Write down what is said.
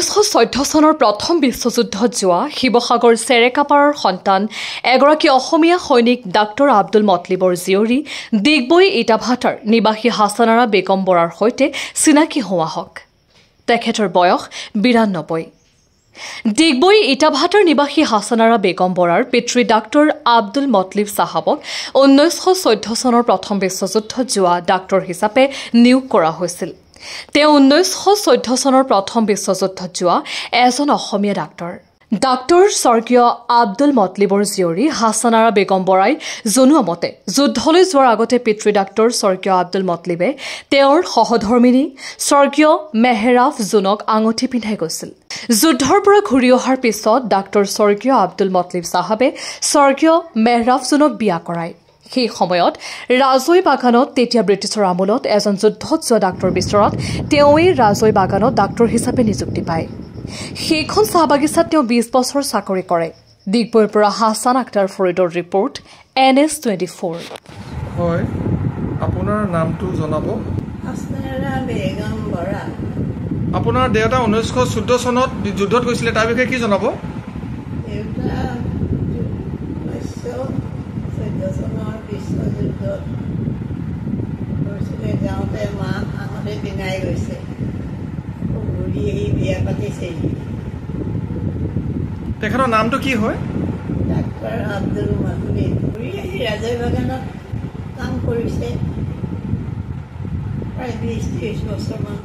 1914 চনৰ প্ৰথম বিশ্বযুদ্ধত যোৱা শিৱসাগৰ চেৰেকাপাৰৰ সন্তান এগৰাকী অসমীয়া সৈনিক ডাক্তৰ আব্দুল মতলিবৰ জীয়ৰী ডিগবৈ ইটাভাটাৰ নিবাসী হাছানাৰা বেগম বৰাৰ সৈতে চিনাকি হোৱা হওক। তেখেতৰ বয়স 92। ডিগবৈ ইটাভাটাৰ নিবাসী হাছানাৰা বেগম বৰাৰ পিতৃ ডাক্তৰ আব্দুল মতলিব চাহাবক 1914 চনৰ প্ৰথম বিশ্বযুদ্ধত যোৱা ডাক্তৰ হিচাপে নিয়োগ কৰা হৈছিল। তেওঁ 1914 চনৰ প্ৰথম বিশ্বযুদ্ধত যোৱা এজন অসমীয়া ডাক্তৰ। ডাক্তৰ স্বৰ্গীয় আব্দুল মতলিবৰ জীয়ৰী হাছানাৰা বেগম বৰাই জনোৱা মতে যুদ্ধলৈ যোৱাৰ আগতে পিতৃ ডাক্তৰ স্বৰ্গীয় আব্দুল মতলিবে তেওঁৰ সহধৰ্মিনী স্বৰ্গীয় মেহৰাফ জোনক আঙুঠি পিন্ধাই গৈছিল। যুদ্ধৰ পৰা ঘূৰি অহাৰ পিছত ডাক্তৰ স্বৰ্গীয় আব্দুল মতলিব চাহাবে স্বৰ্গীয় মেহৰাফ জোনক বিয়া কৰায়। সেই সময়ত ৰাজৈ বাগানত তেতিয়া ব্ৰিটিছৰ আমোলত এজন যুদ্ধত যোৱা ডাক্তৰ বিচৰাত তেওঁই ৰাজৈ বাগানত ডাক্তৰ হিচাপে নিযুক্তি পায়। সেইখন চাহ বাগিচাত তেওঁ 20 বছৰ চাকৰি কৰে। ডিগবৈৰ পৰা হাছান আক্তাৰ ফৰিদৰ ৰিপৰ্ট NS24। হয়, আপোনাৰ নামটো জনাব। হাছানাৰা বেগম বৰা। আপোনাৰ দেউতা 1914 চনত যুদ্ধত গৈছিলে, তাৰ বিষয়ে কি জনাব? দেউতা 1914 চনৰ বিশ্বযুদ্ধত গৈছিলে। যাওঁতে মা আঙুঠি পিন্ধাই গৈছে, ঘূৰি আহি বিয়া পাতিছেহি। তেখেতৰ নামটো কি হয়? ডাক্তৰ আব্দুল মতলিব। ঘূৰি আহি ৰাজৈ বাগানত কাম কৰিছে প্ৰায় 20-30 বছৰমান।